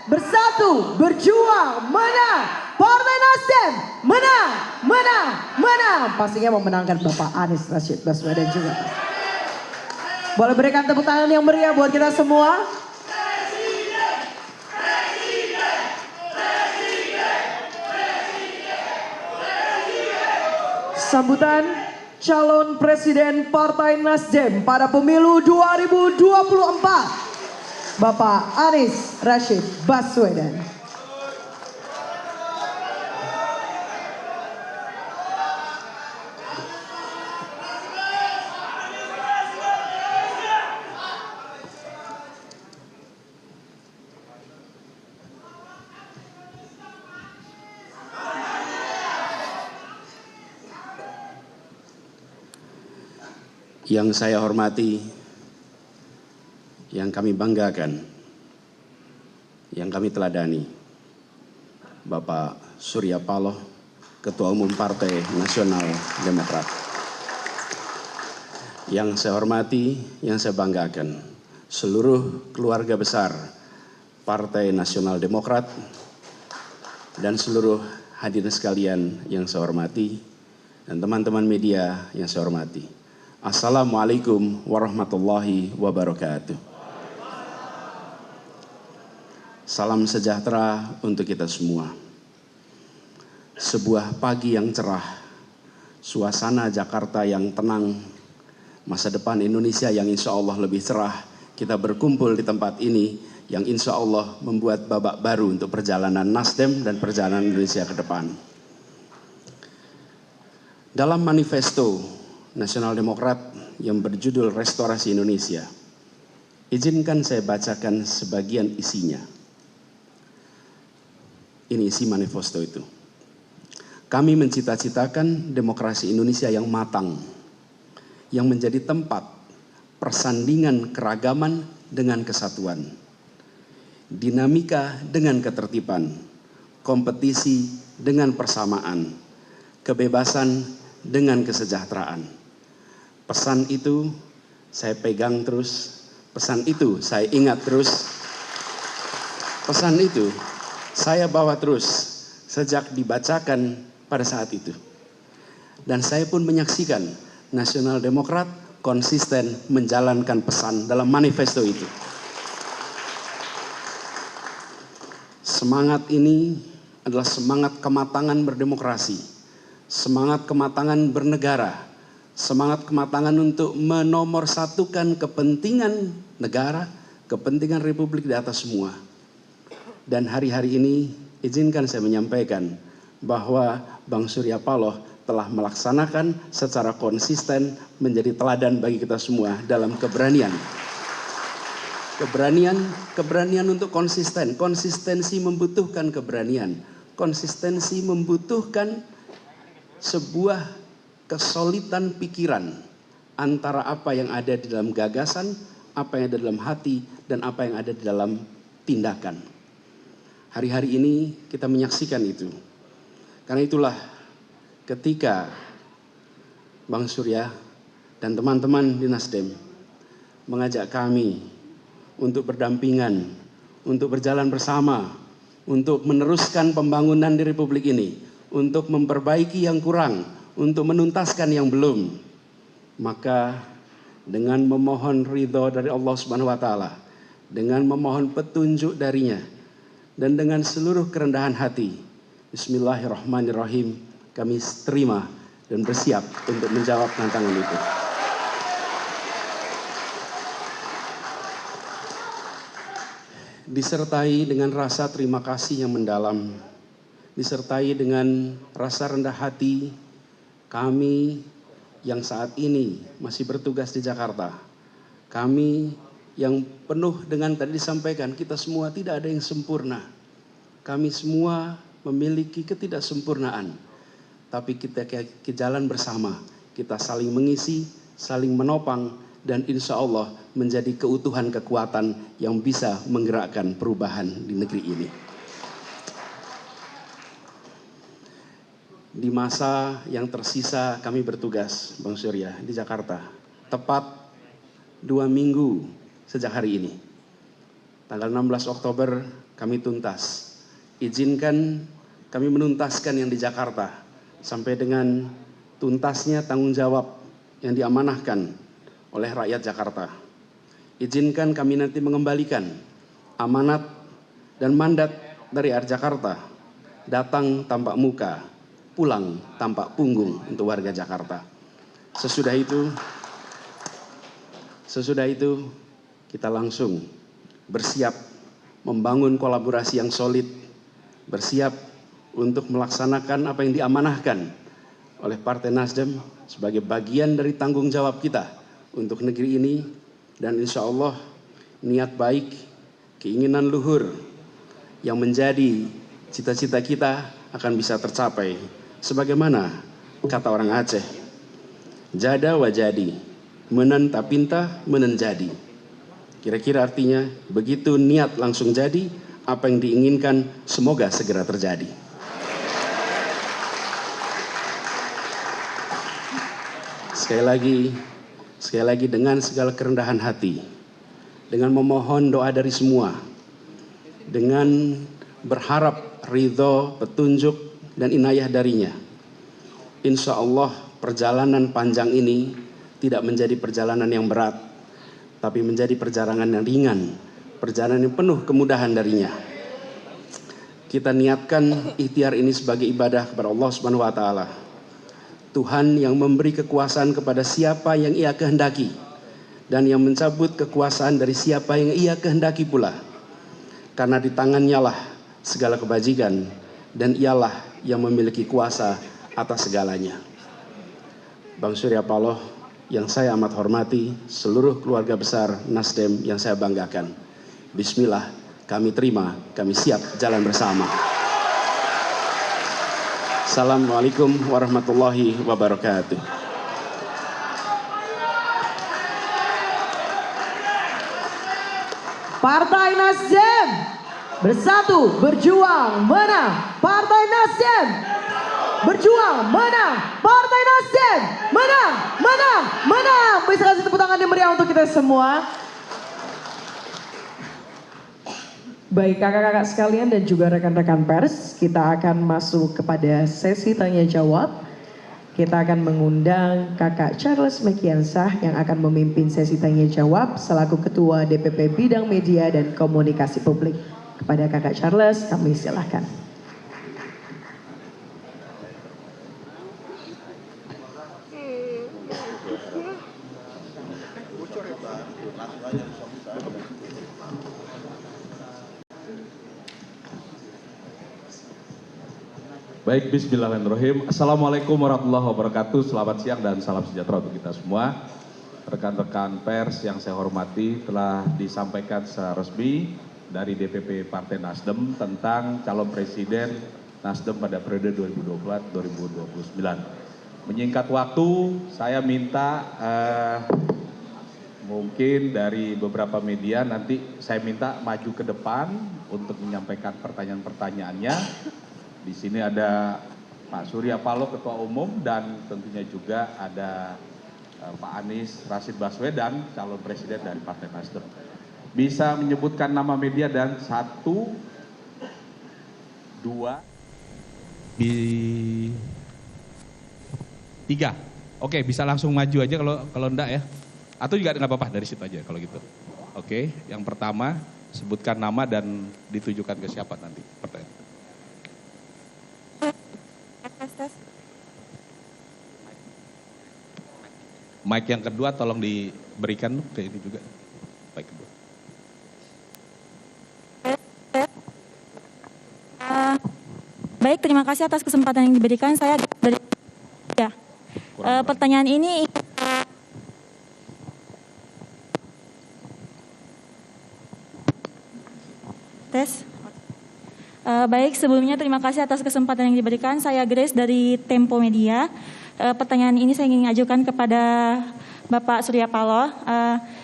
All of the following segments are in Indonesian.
bersatu, berjuang, menang. Partai Nasdem menang, menang, menang. Pastinya memenangkan Bapak Anies Rashid Baswedan juga. Boleh berikan tepuk tangan yang meriah buat kita semua. Sambutan calon presiden Partai Nasdem pada pemilu 2024, Bapak Anies Rashid Baswedan. Yang saya hormati, yang kami banggakan, yang kami teladani, Bapak Surya Paloh, Ketua Umum Partai Nasional Demokrat. Yang saya hormati, yang saya banggakan, seluruh keluarga besar Partai Nasional Demokrat dan seluruh hadirin sekalian yang saya hormati, dan teman-teman media yang saya hormati. Assalamualaikum warahmatullahi wabarakatuh. Salam sejahtera untuk kita semua. Sebuah pagi yang cerah, suasana Jakarta yang tenang, masa depan Indonesia yang insya Allah lebih cerah. Kita berkumpul di tempat ini yang insya Allah membuat babak baru untuk perjalanan Nasdem dan perjalanan Indonesia ke depan. Dalam manifesto Nasional Demokrat yang berjudul Restorasi Indonesia, izinkan saya bacakan sebagian isinya. Ini isi manifesto itu. Kami mencita-citakan demokrasi Indonesia yang matang, yang menjadi tempat persandingan keragaman dengan kesatuan, dinamika dengan ketertiban, kompetisi dengan persamaan, kebebasan dengan kesejahteraan. Pesan itu saya pegang terus, pesan itu saya ingat terus, pesan itu saya bawa terus sejak dibacakan pada saat itu. Dan saya pun menyaksikan Nasional Demokrat konsisten menjalankan pesan dalam manifesto itu. Semangat ini adalah semangat kematangan berdemokrasi, semangat kematangan bernegara, semangat kematangan untuk menomorsatukan kepentingan negara, kepentingan Republik di atas semua. Dan hari-hari ini izinkan saya menyampaikan bahwa Bang Surya Paloh telah melaksanakan secara konsisten menjadi teladan bagi kita semua dalam keberanian. Keberanian untuk konsisten. Konsistensi membutuhkan keberanian. Konsistensi membutuhkan sebuah kesolidan pikiran antara apa yang ada di dalam gagasan, apa yang ada dalam hati, dan apa yang ada di dalam tindakan. Hari-hari ini kita menyaksikan itu. Karena itulah ketika Bang Surya dan teman-teman di Nasdem mengajak kami untuk berdampingan, untuk berjalan bersama, untuk meneruskan pembangunan di Republik ini, untuk memperbaiki yang kurang, untuk menuntaskan yang belum, maka dengan memohon ridho dari Allah Subhanahu wa Ta'ala, dengan memohon petunjuk darinya, dan dengan seluruh kerendahan hati, Bismillahirrahmanirrahim, kami terima dan bersiap untuk menjawab tantangan itu. Disertai dengan rasa terima kasih yang mendalam, disertai dengan rasa rendah hati, kami yang saat ini masih bertugas di Jakarta, kami yang penuh dengan tadi disampaikan, kita semua tidak ada yang sempurna. Kami semua memiliki ketidaksempurnaan, tapi kita ke jalan bersama, kita saling mengisi, saling menopang, dan insya Allah menjadi keutuhan kekuatan yang bisa menggerakkan perubahan di negeri ini. Di masa yang tersisa kami bertugas, Bang Surya, di Jakarta. Tepat 2 minggu sejak hari ini. Tanggal 16 Oktober kami tuntas. Izinkan kami menuntaskan yang di Jakarta sampai dengan tuntasnya tanggung jawab yang diamanahkan oleh rakyat Jakarta. Izinkan kami nanti mengembalikan amanat dan mandat dari RI Jakarta, datang tanpa muka, pulang tanpa punggung untuk warga Jakarta. Sesudah itu kita langsung bersiap membangun kolaborasi yang solid, bersiap untuk melaksanakan apa yang diamanahkan oleh Partai Nasdem sebagai bagian dari tanggung jawab kita untuk negeri ini, dan insya Allah niat baik, keinginan luhur yang menjadi cita-cita kita akan bisa tercapai. Sebagaimana kata orang Aceh, jada wajadi, menen tapinta menen jadi. Kira-kira artinya begitu niat langsung jadi, apa yang diinginkan semoga segera terjadi. Sekali lagi dengan segala kerendahan hati, dengan memohon doa dari semua, dengan berharap ridho, petunjuk, dan inayah darinya. Insya Allah perjalanan panjang ini tidak menjadi perjalanan yang berat, tapi menjadi perjalanan yang ringan, perjalanan yang penuh kemudahan darinya. Kita niatkan ikhtiar ini sebagai ibadah kepada Allah Subhanahu wa taala. Tuhan yang memberi kekuasaan kepada siapa yang Ia kehendaki, dan yang mencabut kekuasaan dari siapa yang Ia kehendaki pula. Karena di tangannya lah segala kebajikan, dan Ialah yang memiliki kuasa atas segalanya. Bang Surya Paloh yang saya amat hormati, seluruh keluarga besar Nasdem yang saya banggakan. Bismillah, kami terima, kami siap jalan bersama. Assalamualaikum warahmatullahi wabarakatuh. Partai Nasdem bersatu, berjuang, menang. Partai Nasdem berjuang, menang. Partai Nasdem menang, menang, menang. Bisa kasih tepuk tangan yang meriah untuk kita semua. Baik kakak-kakak sekalian dan juga rekan-rekan pers, kita akan masuk kepada sesi tanya jawab. Kita akan mengundang Kakak Charles Mekiansah yang akan memimpin sesi tanya jawab selaku Ketua DPP Bidang Media dan Komunikasi Publik. Kepada Kakak Charles, kami silakan. Baik, bismillahirrahmanirrahim. Assalamualaikum warahmatullahi wabarakatuh. Selamat siang dan salam sejahtera untuk kita semua. Rekan-rekan pers yang saya hormati, telah disampaikan secara resmi dari DPP Partai Nasdem tentang calon presiden Nasdem pada periode 2024-2029. Menyingkat waktu, saya minta mungkin dari beberapa media nanti saya minta maju ke depan untuk menyampaikan pertanyaan-pertanyaannya. Di sini ada Pak Surya Paloh, Ketua Umum, dan tentunya juga ada Pak Anies Rashid Baswedan, calon presiden dari Partai Nasdem. Bisa menyebutkan nama media dan 1, 2, 3. Oke, bisa langsung maju aja kalau enggak ya. Atau juga nggak apa-apa dari situ aja kalau gitu. Oke, yang pertama sebutkan nama dan ditujukan ke siapa nanti pertanyaan. Mic yang kedua tolong diberikan ke ini juga. Mic kedua. Baik, terima kasih atas kesempatan yang diberikan. Saya dari ya. Pertanyaan ini tes. Baik, sebelumnya terima kasih atas kesempatan yang diberikan. Saya Grace dari Tempo Media. Pertanyaan ini saya ingin ajukan kepada Bapak Surya Paloh.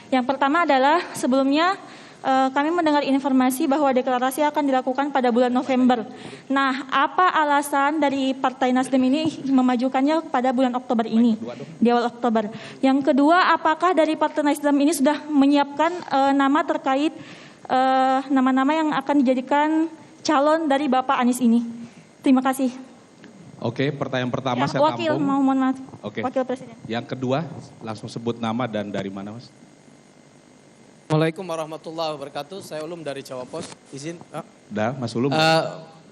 Yang pertama adalah sebelumnya kami mendengar informasi bahwa deklarasi akan dilakukan pada bulan November. Nah, apa alasan dari Partai Nasdem ini memajukannya pada bulan Oktober ini, di awal Oktober? Yang kedua, apakah dari Partai Nasdem ini sudah menyiapkan nama terkait nama-nama yang akan dijadikan calon dari Bapak Anies ini. Terima kasih. Oke, pertanyaan pertama Ya, saya wakil, tampung. mohon maaf. Oke. Wakil Presiden. Yang kedua, langsung sebut nama dan dari mana, Mas? Assalamualaikum warahmatullahi wabarakatuh. Saya Ulum dari Jawa Pos. Izin. Mas Ulum.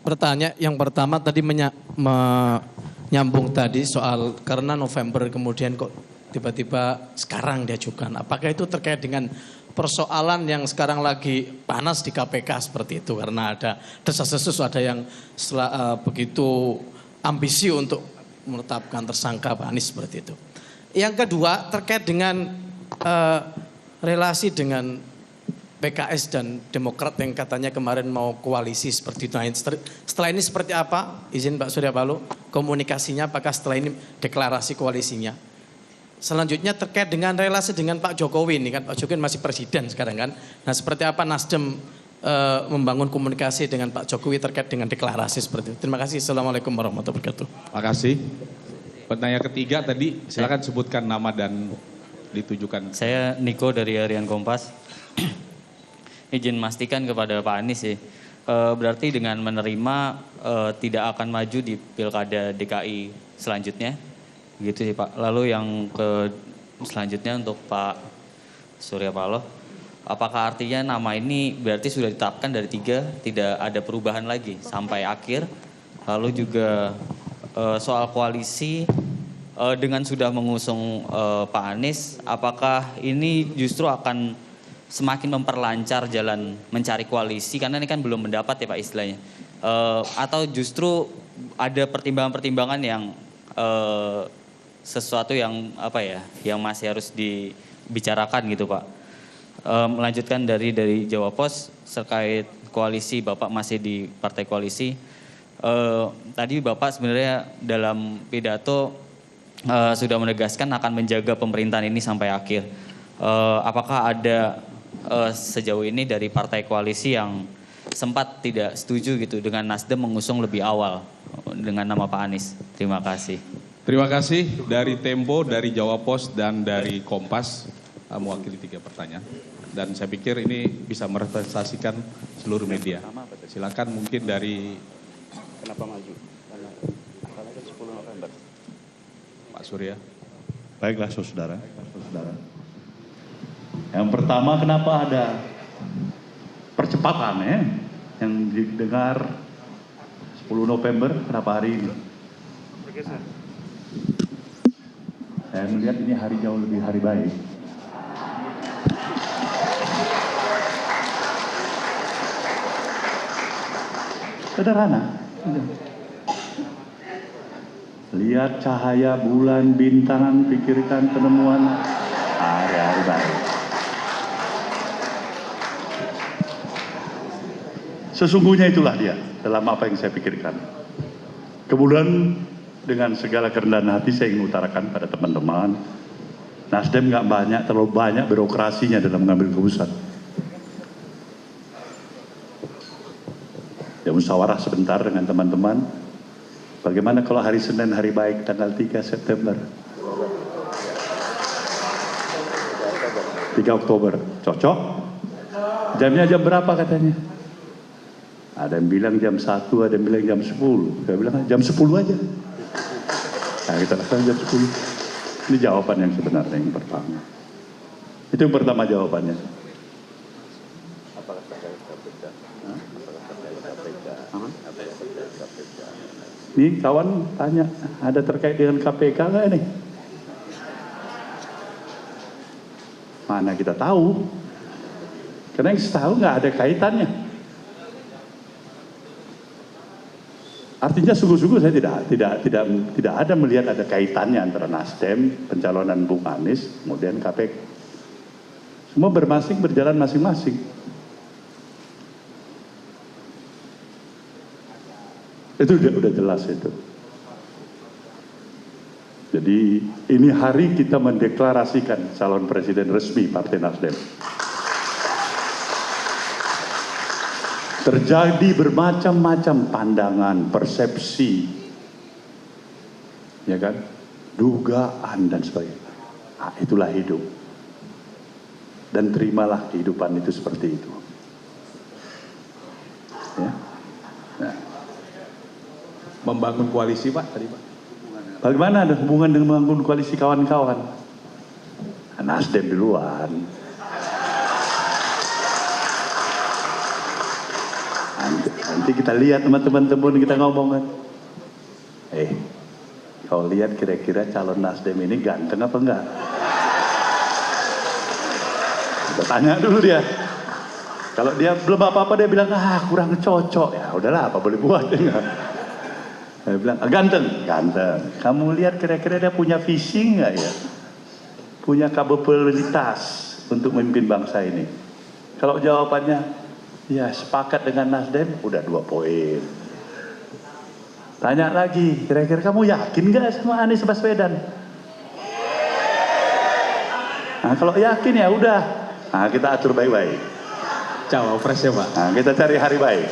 Bertanya yang pertama tadi menyambung tadi soal karena November kemudian kok tiba-tiba sekarang diajukan. Apakah itu terkait dengan persoalan yang sekarang lagi panas di KPK seperti itu karena ada desas-desus, ada yang begitu ambisi untuk menetapkan tersangka Pak Anies seperti itu. Yang kedua terkait dengan relasi dengan PKS dan Demokrat yang katanya kemarin mau koalisi seperti itu. Nah, setelah ini seperti apa? Izin Pak Surya Paloh, komunikasinya apakah setelah ini deklarasi koalisinya? Selanjutnya terkait dengan relasi dengan Pak Jokowi ini kan, Pak Jokowi masih presiden sekarang kan. Nah, seperti apa Nasdem membangun komunikasi dengan Pak Jokowi terkait dengan deklarasi seperti itu. Terima kasih. Assalamualaikum warahmatullahi wabarakatuh. Terima kasih. Pertanyaan ketiga tadi, silakan sebutkan nama dan ditujukan. Saya Niko dari Harian Kompas. Izin memastikan kepada Pak Anies sih, berarti dengan menerima tidak akan maju di Pilkada DKI selanjutnya, gitu sih Pak. Lalu yang selanjutnya untuk Pak Surya Paloh. Apakah artinya nama ini berarti sudah ditetapkan dari 3, tidak ada perubahan lagi sampai akhir? Lalu juga soal koalisi dengan sudah mengusung Pak Anies, apakah ini justru akan semakin memperlancar jalan mencari koalisi? Karena ini kan belum mendapat ya Pak istilahnya. Atau justru ada pertimbangan-pertimbangan yang sesuatu yang yang masih harus dibicarakan gitu Pak. Melanjutkan dari Jawa Pos terkait koalisi, Bapak masih di partai koalisi. Tadi Bapak sebenarnya dalam pidato sudah menegaskan akan menjaga pemerintahan ini sampai akhir. Apakah ada sejauh ini dari partai koalisi yang sempat tidak setuju gitu dengan Nasdem mengusung lebih awal dengan nama Pak Anies? Terima kasih. Terima kasih dari Tempo, dari Jawa Pos, dan dari Kompas mewakili 3 pertanyaan. Dan saya pikir ini bisa merepresentasikan seluruh media. Silakan mungkin dari Kenapa maju? Karena 10 November. Pak Surya. Baiklah saudara. Yang pertama, kenapa ada percepatan ya yang didengar 10 November, kenapa hari ini? Saya melihat ini hari jauh lebih hari baik. Sederhana. Lihat cahaya bulan, bintang, pikirkan penemuan hari-hari baik. Sesungguhnya itulah dia dalam apa yang saya pikirkan. Kemudian dengan segala kerendahan hati saya ingin utarakan pada teman-teman, Nasdem terlalu banyak birokrasinya dalam mengambil keputusan. Ya musyawarah sebentar dengan teman-teman. Bagaimana kalau hari Senin hari baik tanggal 3 September? 3 Oktober. Cocok? Jamnya jam berapa katanya? Ada yang bilang jam 1, ada yang bilang jam 10. Saya bilang jam 10 aja. Nah kita lakukan jam 10. Ini jawaban yang sebenarnya yang pertama. Itu yang pertama jawabannya. Ini kawan tanya, ada terkait dengan KPK nggak ini? Mana kita tahu? Karena yang setahu nggak ada kaitannya. Artinya sungguh-sungguh saya tidak ada melihat ada kaitannya antara Nasdem, pencalonan Bung Anies, kemudian KPK. Semua berjalan masing-masing. Itu udah jelas itu. Jadi ini hari kita mendeklarasikan calon presiden resmi Partai Nasdem. Terjadi bermacam-macam pandangan, persepsi, ya kan, dugaan dan sebagainya. Nah, itulah hidup. Dan terimalah kehidupan itu seperti itu. Ya. Nah, Membangun koalisi Pak tadi Pak. bagaimana ada hubungan dengan membangun koalisi kawan-kawan? Nasdem duluan. Nanti kita lihat teman-teman kita ngomong kan. Kau lihat kira-kira calon Nasdem ini ganteng apa enggak? Kita tanya dulu dia. Kalau dia belum apa-apa dia bilang kurang cocok, ya udahlah apa boleh buat ya enggak? Saya bilang ganteng. Kamu lihat kira-kira dia punya visi enggak ya? Punya kapabilitas untuk memimpin bangsa ini. Kalau jawabannya ya sepakat dengan Nasdem, udah 2 poin. Tanya lagi, kira-kira kamu yakin gak sama Anies Baswedan? Nah, kalau yakin ya udah. Nah, kita atur baik-baik. Cawapres ya Pak. Nah, kita cari hari baik.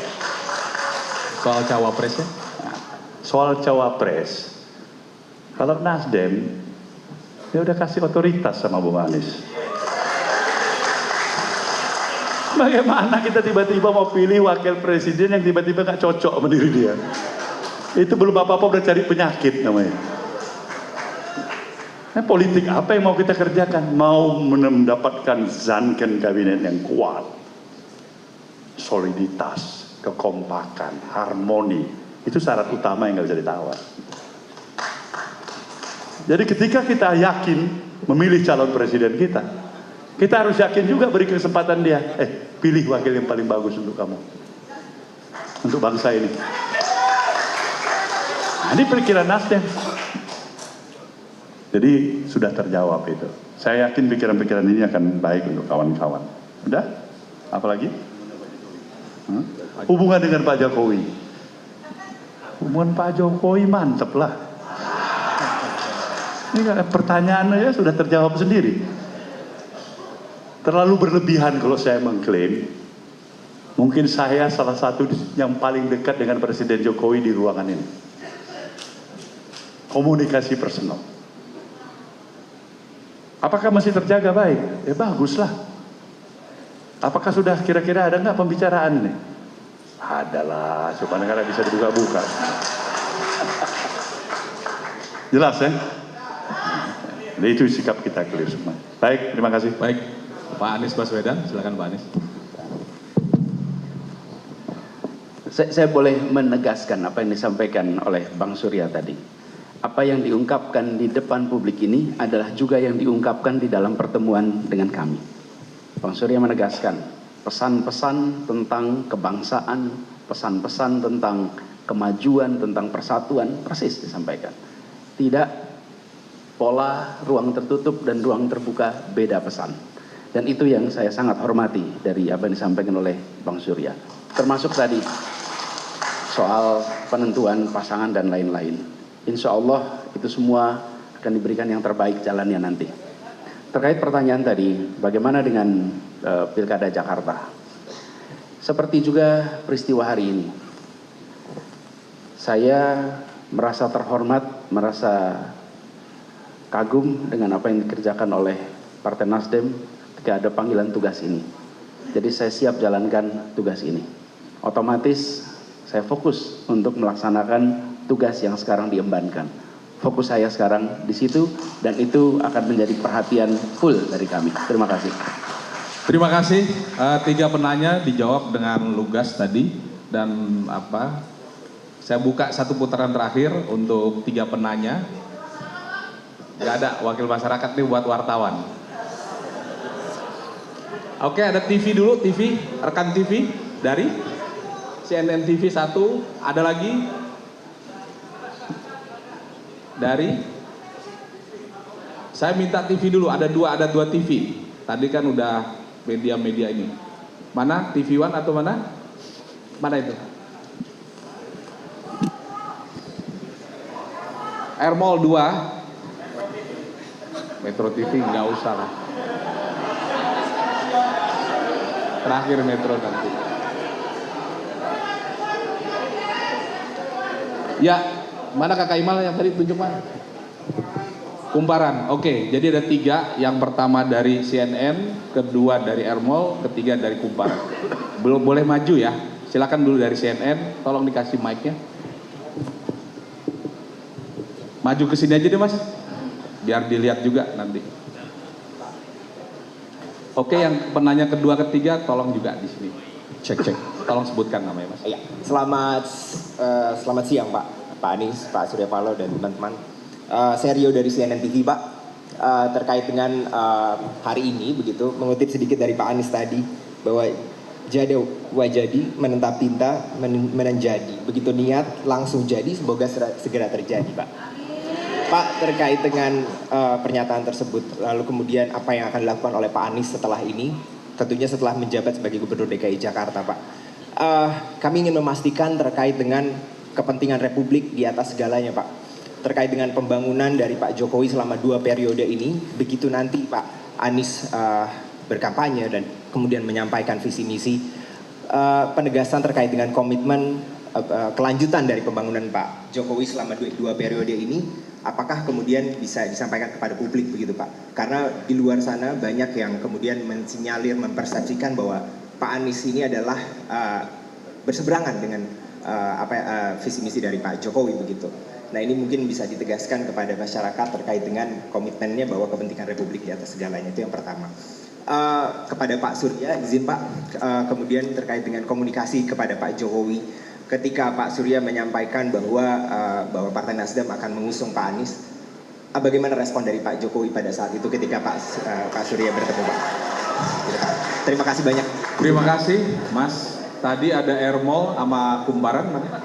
Soal cawapres ya. Nah, soal cawapres, kalau Nasdem, dia udah kasih otoritas sama Bung Anies. Bagaimana kita tiba-tiba mau pilih wakil presiden yang tiba-tiba gak cocok sama diri dia? Itu belum apa-apa udah cari penyakit namanya. Nah, politik apa yang mau kita kerjakan? Mau mendapatkan zanken kabinet yang kuat, soliditas, kekompakan, harmoni. Itu syarat utama yang gak bisa ditawar. Jadi ketika kita yakin memilih calon presiden kita harus yakin juga beri kesempatan dia. Pilih wakil yang paling bagus untuk kamu. Untuk bangsa ini. Nah, ini pikiran Nasdem. Jadi sudah terjawab itu. Saya yakin pikiran-pikiran ini akan baik untuk kawan-kawan. Udah? Apalagi? Hubungan dengan Pak Jokowi. Hubungan Pak Jokowi mantep lah. Ini pertanyaannya sudah terjawab sendiri. Terlalu berlebihan kalau saya mengklaim. Mungkin saya salah satu yang paling dekat dengan Presiden Jokowi di ruangan ini. Komunikasi personal. Apakah masih terjaga baik? Ya baguslah. Apakah sudah kira-kira ada nggak pembicaraan ini? Adalah, cuma negara bisa dibuka-buka. Jelas ya? Jadi itu sikap kita clear semua. Baik, terima kasih. Baik, Pak Anies Baswedan, silakan Pak Anies. Saya boleh menegaskan apa yang disampaikan oleh Bang Surya tadi. Apa yang diungkapkan di depan publik ini adalah juga yang diungkapkan di dalam pertemuan dengan kami. Bang Surya menegaskan pesan-pesan tentang kebangsaan, pesan-pesan tentang kemajuan, tentang persatuan, persis disampaikan. Tidak pola ruang tertutup dan ruang terbuka, beda pesan. Dan itu yang saya sangat hormati dari apa yang disampaikan oleh Bang Surya. Termasuk tadi soal penentuan pasangan dan lain-lain. Insya Allah itu semua akan diberikan yang terbaik jalannya nanti. Terkait pertanyaan tadi, bagaimana dengan Pilkada Jakarta? Seperti juga peristiwa hari ini. Saya merasa terhormat, merasa kagum dengan apa yang dikerjakan oleh Partai Nasdem ketika ada panggilan tugas ini. Jadi saya siap jalankan tugas ini. Otomatis saya fokus untuk melaksanakan tugas yang sekarang diembankan. Fokus saya sekarang di situ dan itu akan menjadi perhatian full dari kami. Terima kasih. Terima kasih. 3 penanya dijawab dengan lugas tadi dan saya buka 1 putaran terakhir untuk 3 penanya. Gak ada wakil masyarakat nih buat wartawan. Oke, ada TV dulu, TV, rekan TV dari CNN TV 1, ada lagi dari, saya minta TV dulu, ada dua TV. Tadi kan udah media-media ini. Mana TV One atau mana? Mana itu? Airmall 2. Metro TV nggak usah lah. Terakhir Metro nanti. Ya, mana Kakak Imal yang tadi tunjuk mana? Kumparan. Oke, jadi ada 3. Yang pertama dari CNN, kedua dari Airmall, ketiga dari Kumparan. Belum boleh maju ya. Silakan dulu dari CNN, tolong dikasih mic-nya. Maju ke sini aja deh Mas, biar dilihat juga nanti. Oke, yang penanya kedua ketiga tolong juga di sini. Cek. Tolong sebutkan namanya Mas. Iya, selamat siang Pak Anies, Pak Surya Paloh dan teman-teman. Saya Rio dari CNN TV Pak. Terkait dengan hari ini begitu, mengutip sedikit dari Pak Anies tadi bahwa jadi wajadi menentap tinta menjadi, begitu niat langsung jadi, semoga segera terjadi Pak. Pak, terkait dengan pernyataan tersebut, lalu kemudian apa yang akan dilakukan oleh Pak Anies setelah ini, tentunya setelah menjabat sebagai Gubernur DKI Jakarta Pak. Kami ingin memastikan terkait dengan kepentingan Republik di atas segalanya Pak. Terkait dengan pembangunan dari Pak Jokowi selama 2 periode ini, begitu nanti Pak Anies berkampanye dan kemudian menyampaikan visi misi, penegasan terkait dengan komitmen kelanjutan dari pembangunan Pak Jokowi selama 2 periode ini, apakah kemudian bisa disampaikan kepada publik begitu Pak? Karena di luar sana banyak yang kemudian mensinyalir, mempersepsikan bahwa Pak Anies ini adalah berseberangan dengan visi misi dari Pak Jokowi begitu. Nah ini mungkin bisa ditegaskan kepada masyarakat terkait dengan komitmennya bahwa kepentingan Republik di atas segalanya, itu yang pertama. Kepada Pak Surya, izin Pak, kemudian terkait dengan komunikasi kepada Pak Jokowi, ketika Pak Surya menyampaikan bahwa Partai Nasdem akan mengusung Pak Anies, bagaimana respon dari Pak Jokowi pada saat itu ketika Pak Surya bertemu Pak? Terima kasih banyak. Terima kasih Mas. Tadi ada Ermol sama Kumparan, mana?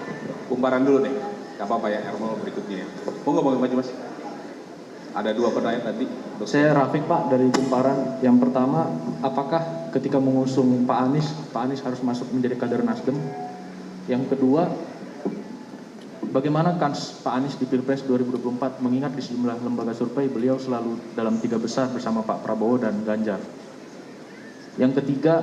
Kumparan dulu deh. Gak apa-apa ya, Ermol berikutnya. Mau maju Mas? Ada 2 pertanyaan tadi. Saya Rafiq Pak dari Kumparan. Yang pertama, apakah ketika mengusung Pak Anies harus masuk menjadi kader Nasdem? Yang kedua, bagaimana kans Pak Anies di Pilpres 2024 mengingat di sejumlah lembaga survei beliau selalu dalam 3 besar bersama Pak Prabowo dan Ganjar? Yang ketiga,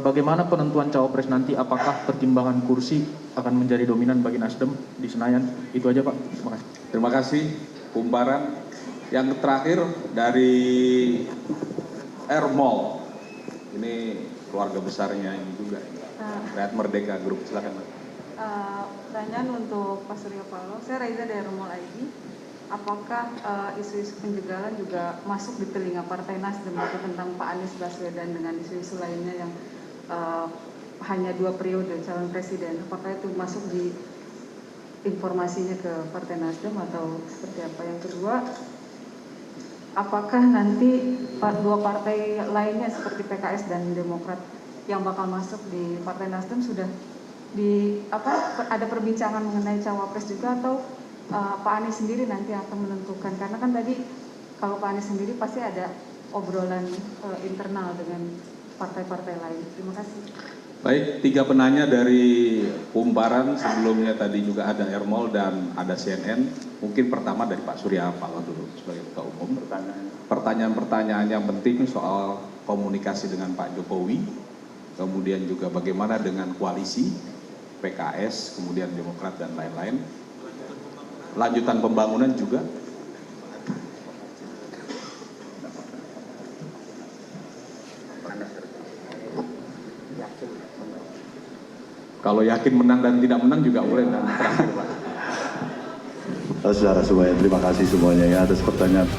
bagaimana penentuan cawapres nanti, apakah pertimbangan kursi akan menjadi dominan bagi Nasdem di Senayan? Itu aja Pak, terima kasih. Terima kasih Kumparan. Yang terakhir dari Ermol, ini keluarga besarnya ini juga, Rakyat Merdeka Group, silakan. Pertanyaan untuk Pak Surya Paloh, saya Raiza dari Ermol ID. Apakah isu-isu penjagalan juga masuk di telinga Partai Nasdem itu tentang Pak Anies Baswedan dengan isu-isu lainnya yang hanya 2 periode calon presiden? Apakah itu masuk di informasinya ke Partai Nasdem atau seperti apa? Yang kedua, apakah nanti 2 partai lainnya seperti PKS dan Demokrat yang bakal masuk di Partai Nasdem sudah ada perbincangan mengenai cawapres juga, atau Pak Anies sendiri nanti akan menentukan? Karena kan tadi kalau Pak Anies sendiri pasti ada obrolan internal dengan partai-partai lain. Terima kasih. Baik, 3 penanya dari Kumparan, sebelumnya tadi juga ada Ermol dan ada CNN. Mungkin pertama dari Pak Surya Paloh dulu sebagai Ketua Umum. Pertanyaan-pertanyaan yang penting soal komunikasi dengan Pak Jokowi, kemudian juga bagaimana dengan koalisi PKS, kemudian Demokrat dan lain-lain. Lanjutan pembangunan juga. Kalau yakin menang dan tidak menang juga boleh. Dan terakhir Pak. Saudara semuanya, terima kasih semuanya ya atas pertanyaan.